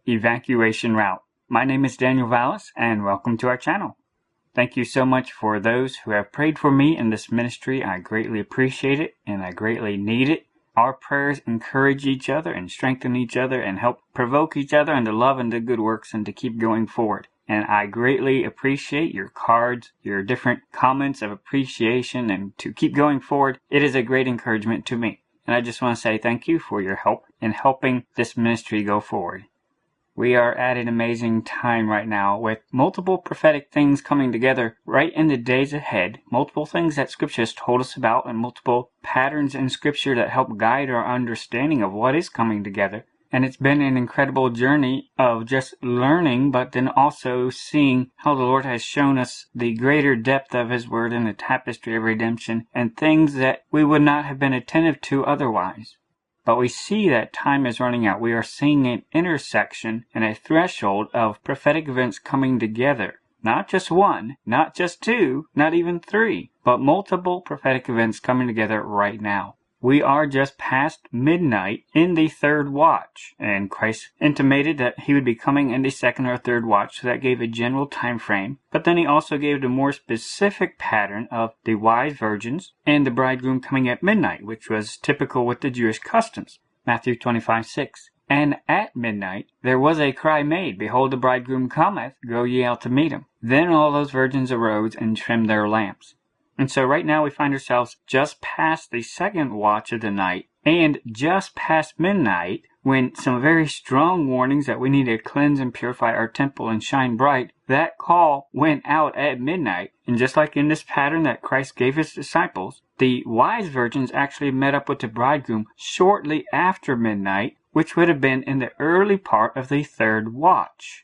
Evacuation Route. My name is Daniel Vallis, and welcome to our channel. Thank you so much for those who have prayed for me in this ministry. I greatly appreciate it, and I greatly need it. Our prayers encourage each other and strengthen each other and help provoke each other into love and to good works and to keep going forward. And I greatly appreciate your cards, your different comments of appreciation, and to keep going forward. It is a great encouragement to me. And I just want to say thank you for your help in helping this ministry go forward. We are at an amazing time right now with multiple prophetic things coming together right in the days ahead, multiple things that Scripture has told us about, and multiple patterns in Scripture that help guide our understanding of what is coming together. And it's been an incredible journey of just learning, but then also seeing how the Lord has shown us the greater depth of His Word in the tapestry of redemption and things that we would not have been attentive to otherwise. But we see that time is running out. We are seeing an intersection and a threshold of prophetic events coming together. Not just one, not just two, not even three, but multiple prophetic events coming together right now. We are just past midnight in the third watch, and Christ intimated that He would be coming in the second or third watch, so that gave a general time frame. But then He also gave the more specific pattern of the wise virgins and the bridegroom coming at midnight, which was typical with the Jewish customs. Matthew 25:6. And at midnight there was a cry made, Behold, the bridegroom cometh, go ye out to meet him. Then all those virgins arose and trimmed their lamps. And so right now we find ourselves just past the second watch of the night and just past midnight when some very strong warnings that we need to cleanse and purify our temple and shine bright, that call went out at midnight. And just like in this pattern that Christ gave His disciples, the wise virgins actually met up with the bridegroom shortly after midnight, which would have been in the early part of the third watch.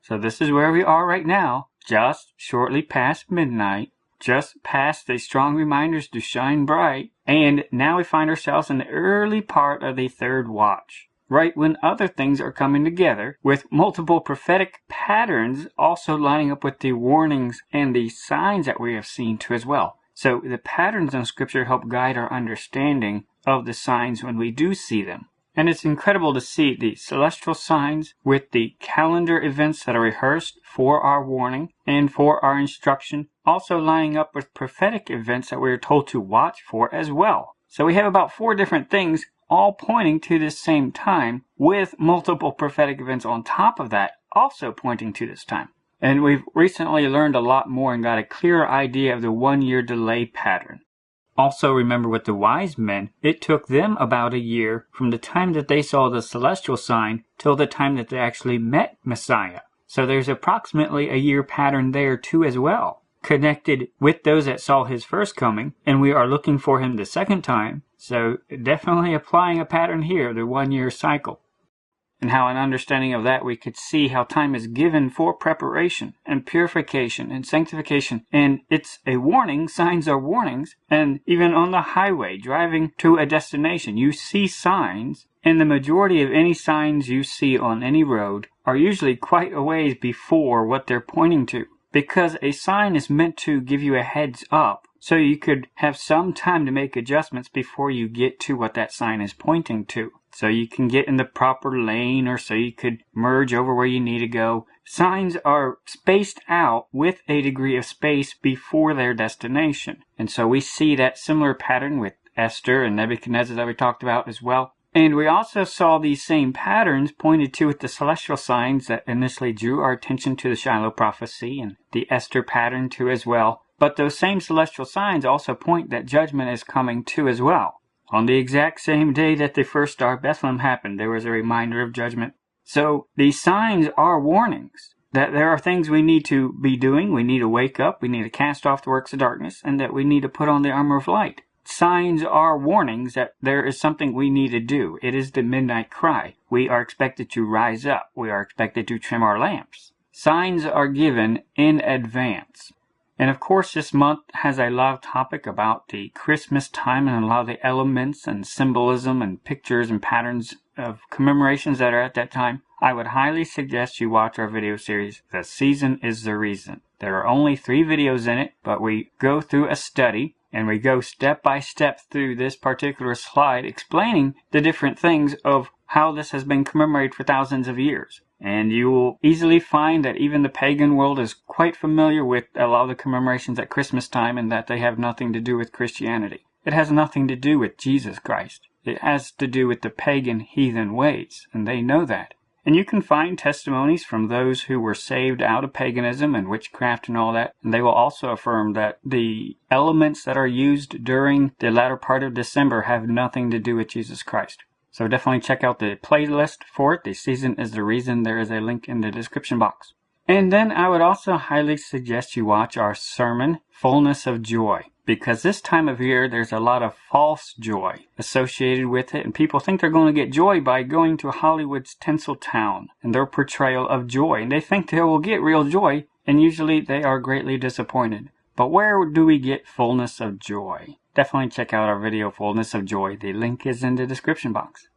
So this is where we are right now, just shortly past midnight. Just past the strong reminders to shine bright, and now we find ourselves in the early part of the third watch, right when other things are coming together, with multiple prophetic patterns also lining up with the warnings and the signs that we have seen too as well. So the patterns in Scripture help guide our understanding of the signs when we do see them. And it's incredible to see the celestial signs with the calendar events that are rehearsed for our warning and for our instruction, also lining up with prophetic events that we are told to watch for as well. So we have about 4 different things all pointing to this same time, with multiple prophetic events on top of that also pointing to this time. And we've recently learned a lot more and got a clearer idea of the 1-year delay pattern. Also remember with the wise men, it took them about a year from the time that they saw the celestial sign till the time that they actually met Messiah. So there's approximately a year pattern there too as well, connected with those that saw His first coming, and we are looking for Him the second time. So definitely applying a pattern here, the 1-year cycle. And how in understanding of that we could see how time is given for preparation and purification and sanctification. And it's a warning, signs are warnings. And even on the highway, driving to a destination, you see signs. And the majority of any signs you see on any road are usually quite a ways before what they're pointing to. Because a sign is meant to give you a heads up, so you could have some time to make adjustments before you get to what that sign is pointing to. So you can get in the proper lane, or so you could merge over where you need to go. Signs are spaced out with a degree of space before their destination. And so we see that similar pattern with Esther and Nebuchadnezzar that we talked about as well. And we also saw these same patterns pointed to with the celestial signs that initially drew our attention to the Shiloh prophecy and the Esther pattern too as well. But those same celestial signs also point that judgment is coming too as well. On the exact same day that the first star of Bethlehem happened, there was a reminder of judgment. So these signs are warnings that there are things we need to be doing. We need to wake up. We need to cast off the works of darkness, and that we need to put on the armor of light. Signs are warnings that there is something we need to do. It is the midnight cry. We are expected to rise up. We are expected to trim our lamps. Signs are given in advance. And of course, this month has a lot of topic about the Christmas time and a lot of the elements and symbolism and pictures and patterns of commemorations that are at that time. I would highly suggest you watch our video series, The Season is the Reason. There are only 3 videos in it, but we go through a study and we go step by step through this particular slide explaining the different things of how this has been commemorated for thousands of years. And you will easily find that even the pagan world is quite familiar with a lot of the commemorations at Christmas time, and that they have nothing to do with Christianity. It has nothing to do with Jesus Christ. It has to do with the pagan heathen ways, and they know that. And you can find testimonies from those who were saved out of paganism and witchcraft and all that. And they will also affirm that the elements that are used during the latter part of December have nothing to do with Jesus Christ. So definitely check out the playlist for it. The Season is the Reason. There is a link in the description box. And then I would also highly suggest you watch our sermon, Fullness of Joy. Because this time of year, there's a lot of false joy associated with it. And people think they're going to get joy by going to Hollywood's Tinseltown and their portrayal of joy. And they think they will get real joy. And usually they are greatly disappointed. But where do we get fullness of joy? Definitely check out our video, Fullness of Joy. The link is in the description box.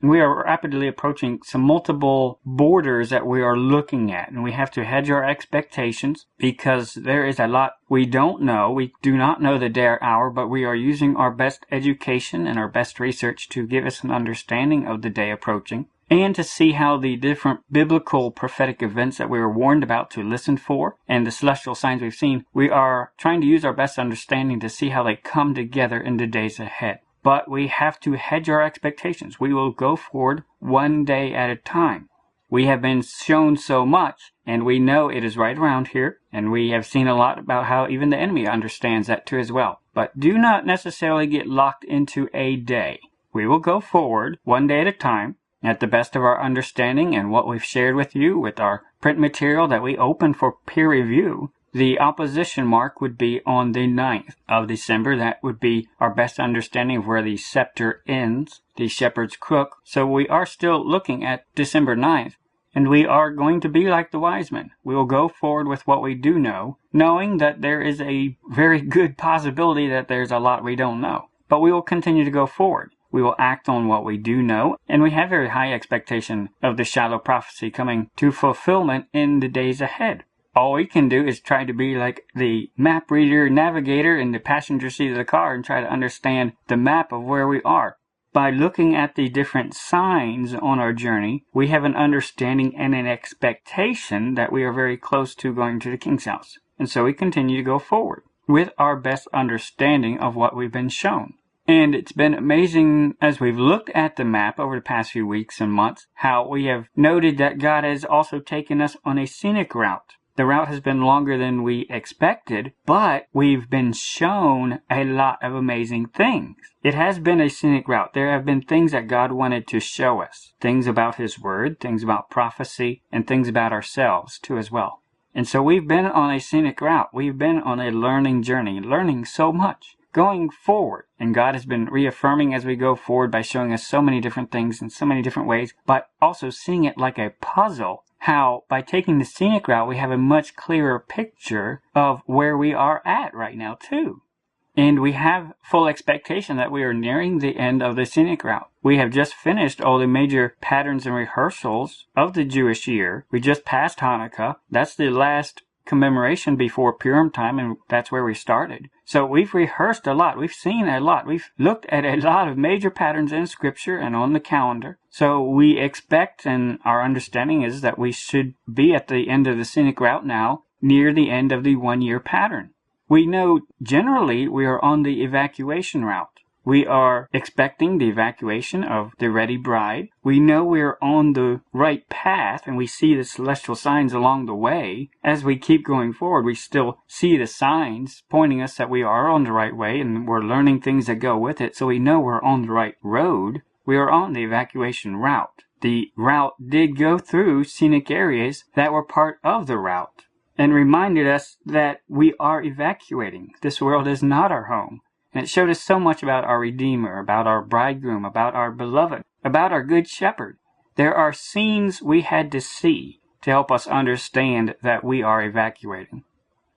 We are rapidly approaching some multiple borders that we are looking at, and we have to hedge our expectations because there is a lot we don't know. We do not know the day or hour, but we are using our best education and our best research to give us an understanding of the day approaching and to see how the different biblical prophetic events that we were warned about to listen for and the celestial signs we've seen. We are trying to use our best understanding to see how they come together in the days ahead. But we have to hedge our expectations. We will go forward one day at a time. We have been shown so much, and we know it is right around here, and we have seen a lot about how even the enemy understands that too as well. But do not necessarily get locked into a day. We will go forward one day at a time, at the best of our understanding and what we've shared with you with our print material that we open for peer review. The opposition mark would be on the 9th of December. That would be our best understanding of where the scepter ends, the shepherd's crook. So we are still looking at December 9th, and we are going to be like the wise men. We will go forward with what we do know, knowing that there is a very good possibility that there's a lot we don't know. But we will continue to go forward. We will act on what we do know, and we have very high expectation of the Shiloh prophecy coming to fulfillment in the days ahead. All we can do is try to be like the map reader navigator in the passenger seat of the car and try to understand the map of where we are. By looking at the different signs on our journey, we have an understanding and an expectation that we are very close to going to the King's house. And so we continue to go forward with our best understanding of what we've been shown. And it's been amazing as we've looked at the map over the past few weeks and months, how we have noted that God has also taken us on a scenic route. The route has been longer than we expected, but we've been shown a lot of amazing things. It has been a scenic route. There have been things that God wanted to show us. Things about His Word, things about prophecy, and things about ourselves too as well. And so we've been on a scenic route. We've been on a learning journey, learning so much, going forward. And God has been reaffirming as we go forward by showing us so many different things in so many different ways, but also seeing it like a puzzle. How by taking the scenic route, we have a much clearer picture of where we are at right now too. And we have full expectation that we are nearing the end of the scenic route. We have just finished all the major patterns and rehearsals of the Jewish year. We just passed Hanukkah. That's the last commemoration before Purim time, and that's where we started. So we've rehearsed a lot. We've seen a lot. We've looked at a lot of major patterns in Scripture and on the calendar. So we expect, and our understanding is that we should be at the end of the scenic route now, near the end of the one-year pattern. We know generally we are on the evacuation route. We are expecting the evacuation of the ready bride. We know we are on the right path, and we see the celestial signs along the way. As we keep going forward, we still see the signs pointing us that we are on the right way, and we're learning things that go with it, so we know we're on the right road. We are on the evacuation route. The route did go through scenic areas that were part of the route, and reminded us that we are evacuating. This world is not our home. And it showed us so much about our Redeemer, about our bridegroom, about our beloved, about our good shepherd. There are scenes we had to see to help us understand that we are evacuating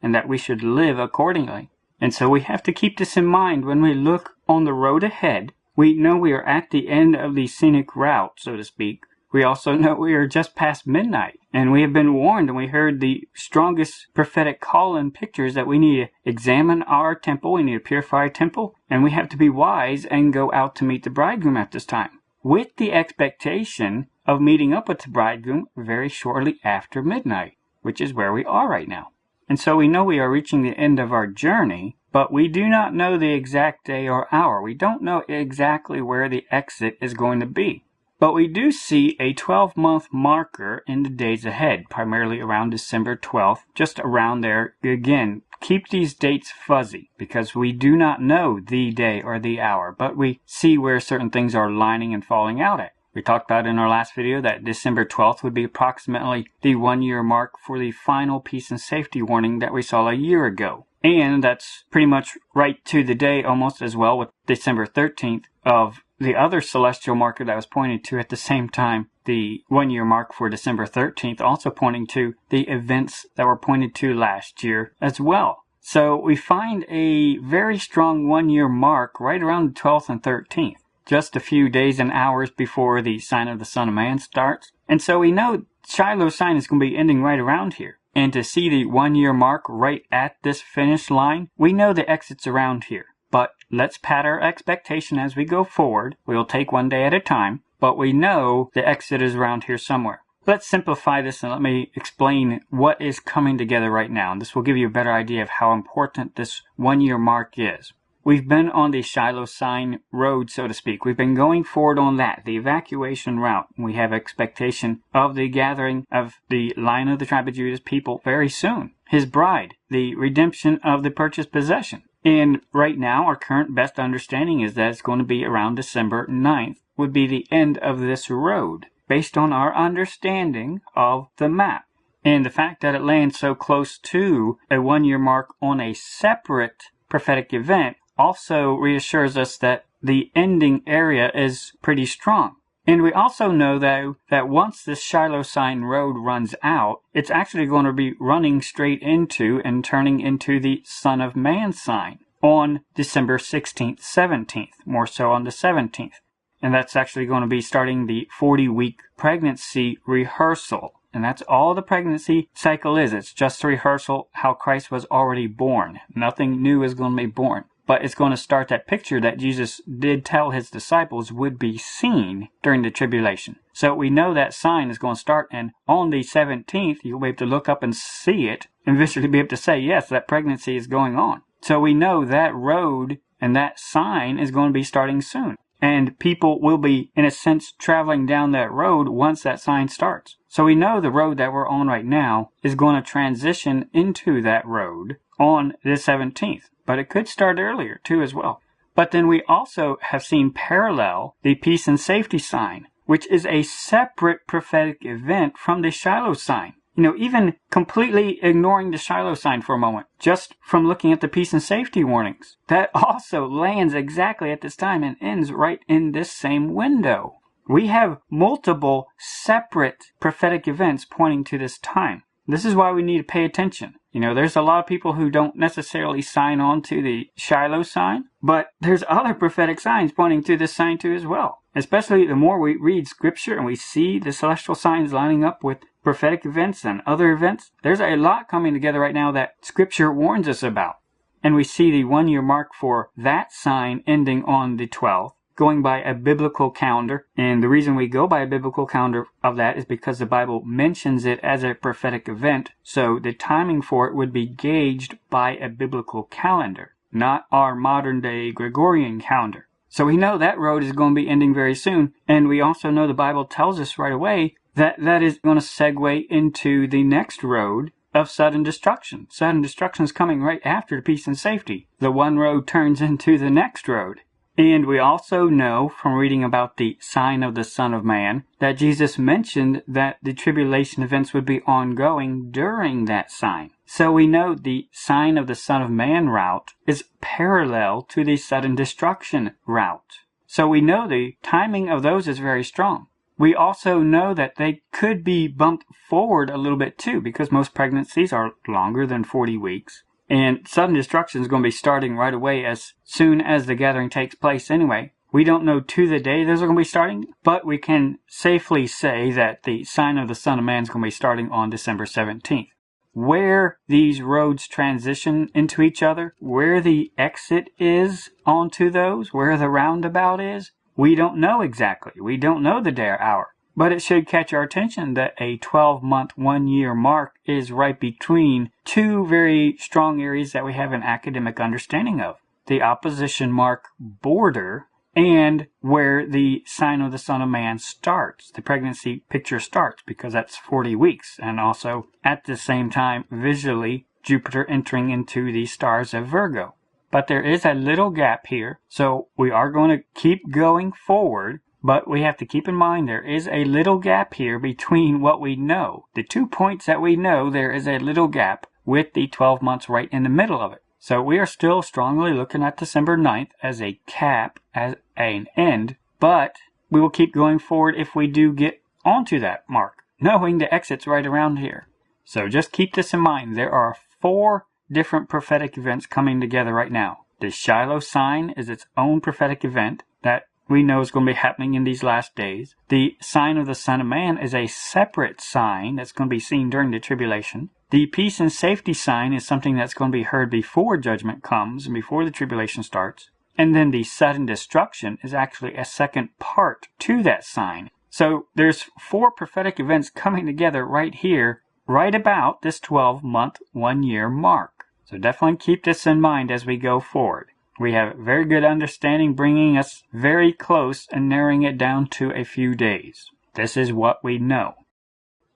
and that we should live accordingly. And so we have to keep this in mind when we look on the road ahead. We know we are at the end of the scenic route, so to speak. We also know we are just past midnight, and we have been warned, and we heard the strongest prophetic call in pictures that we need to examine our temple, we need to purify our temple, and we have to be wise and go out to meet the bridegroom at this time, with the expectation of meeting up with the bridegroom very shortly after midnight, which is where we are right now. And so we know we are reaching the end of our journey, but we do not know the exact day or hour. We don't know exactly where the exit is going to be. But we do see a 12-month marker in the days ahead, primarily around December 12th, just around there. Again, keep these dates fuzzy because we do not know the day or the hour, but we see where certain things are lining and falling out at. We talked about in our last video that December 12th would be approximately the 1-year mark for the final peace and safety warning that we saw a year ago. And that's pretty much right to the day almost as well with December 13th of the other celestial marker that was pointed to at the same time. The 1-year mark for December 13th also pointing to the events that were pointed to last year as well. So we find a very strong 1-year mark right around the 12th and 13th. Just a few days and hours before the sign of the Son of Man starts. And so we know Shiloh's sign is going to be ending right around here. And to see the 1-year mark right at this finish line, we know the exit's around here. But let's pad our expectation as we go forward. We'll take one day at a time, but we know the exit is around here somewhere. Let's simplify this and let me explain what is coming together right now. And this will give you a better idea of how important this 1-year mark is. We've been on the Shiloh sign road, so to speak. We've been going forward on that, the evacuation route. We have expectation of the gathering of the Lion of the tribe of Judah's people very soon. His bride, the redemption of the purchased possession. And right now, our current best understanding is that it's going to be around December 9th would be the end of this road, based on our understanding of the map. And the fact that it lands so close to a 1-year mark on a separate prophetic event also reassures us that the ending area is pretty strong. And we also know that once this Shiloh sign road runs out, it's actually going to be running straight into and turning into the Son of Man sign on December 16th, 17th, more so on the 17th. And that's actually going to be starting the 40-week pregnancy rehearsal. And that's all the pregnancy cycle is. It's just a rehearsal how Christ was already born. Nothing new is going to be born. But it's going to start that picture that Jesus did tell his disciples would be seen during the tribulation. So we know that sign is going to start, and on the 17th, you'll be able to look up and see it and visually be able to say, yes, that pregnancy is going on. So we know that road and that sign is going to be starting soon. And people will be, in a sense, traveling down that road once that sign starts. So we know the road that we're on right now is going to transition into that road on the 17th. But it could start earlier, too, as well. But then we also have seen parallel the peace and safety sign, which is a separate prophetic event from the Shiloh sign. You know, even completely ignoring the Shiloh sign for a moment, just from looking at the peace and safety warnings, that also lands exactly at this time and ends right in this same window. We have multiple separate prophetic events pointing to this time. This is why we need to pay attention. You know, there's a lot of people who don't necessarily sign on to the Shiloh sign, but there's other prophetic signs pointing to this sign too as well. Especially the more we read scripture and we see the celestial signs lining up with prophetic events and other events, there's a lot coming together right now that scripture warns us about. And we see the 1-year mark for that sign ending on the 12th, going by a biblical calendar. And the reason we go by a biblical calendar of that is because the Bible mentions it as a prophetic event. So the timing for it would be gauged by a biblical calendar, not our modern day Gregorian calendar. So we know that road is going to be ending very soon. And we also know the Bible tells us right away that that is going to segue into the next road of sudden destruction. Sudden destruction is coming right after the peace and safety. The one road turns into the next road. And we also know from reading about the sign of the Son of Man that Jesus mentioned that the tribulation events would be ongoing during that sign. So we know the sign of the Son of Man route is parallel to the sudden destruction route. So we know the timing of those is very strong. We also know that they could be bumped forward a little bit too, because most pregnancies are longer than 40 weeks. And sudden destruction is going to be starting right away as soon as the gathering takes place anyway. We don't know to the day those are going to be starting, but we can safely say that the sign of the Son of Man is going to be starting on December 17th. Where these roads transition into each other, where the exit is onto those, where the roundabout is, we don't know exactly. We don't know the day or hour. But it should catch our attention that a 12-month, 1-year mark is right between two very strong areas that we have an academic understanding of. The opposition mark border and where the sign of the Son of Man starts. The pregnancy picture starts because that's 40 weeks. And also at the same time, visually, Jupiter entering into the stars of Virgo. But there is a little gap here. So we are going to keep going forward. But we have to keep in mind there is a little gap here between what we know. The 2 points that we know, there is a little gap with the 12 months right in the middle of it. So we are still strongly looking at December 9th as a cap, as an end. But we will keep going forward if we do get onto that mark, knowing the exit's right around here. So just keep this in mind. There are 4 different prophetic events coming together right now. The Shiloh sign is its own prophetic event that we know is going to be happening in these last days. The sign of the Son of Man is a separate sign that's going to be seen during the tribulation. The peace and safety sign is something that's going to be heard before judgment comes and before the tribulation starts. And then the sudden destruction is actually a second part to that sign. So there's 4 prophetic events coming together right here, right about this 12-month, 1-year mark. So definitely keep this in mind as we go forward. We have very good understanding, bringing us very close and narrowing it down to a few days. This is what we know.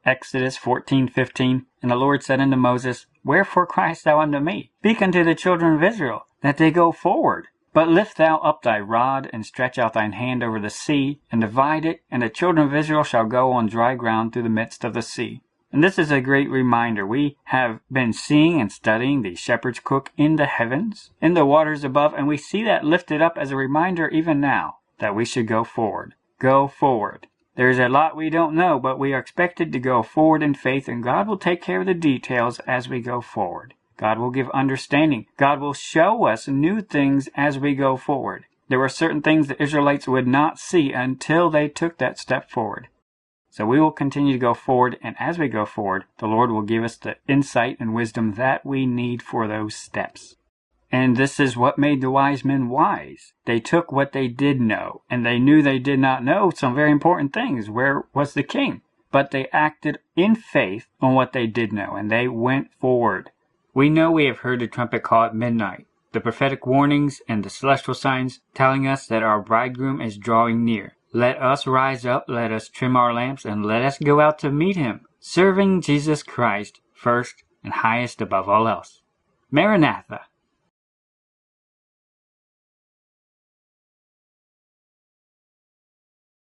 Exodus 14:15, And the Lord said unto Moses, Wherefore criest thou unto me? Speak unto the children of Israel, that they go forward. But lift thou up thy rod, and stretch out thine hand over the sea, and divide it, and the children of Israel shall go on dry ground through the midst of the sea. And this is a great reminder. We have been seeing and studying the shepherd's crook in the heavens, in the waters above, and we see that lifted up as a reminder even now that we should go forward. Go forward. There is a lot we don't know, but we are expected to go forward in faith, and God will take care of the details as we go forward. God will give understanding. God will show us new things as we go forward. There were certain things the Israelites would not see until they took that step forward. So we will continue to go forward, and as we go forward, the Lord will give us the insight and wisdom that we need for those steps. And this is what made the wise men wise. They took what they did know, and they knew they did not know some very important things. Where was the king? But they acted in faith on what they did know, and they went forward. We know we have heard the trumpet call at midnight, the prophetic warnings and the celestial signs telling us that our bridegroom is drawing near. Let us rise up, let us trim our lamps, and let us go out to meet him, serving Jesus Christ first and highest above all else. Maranatha!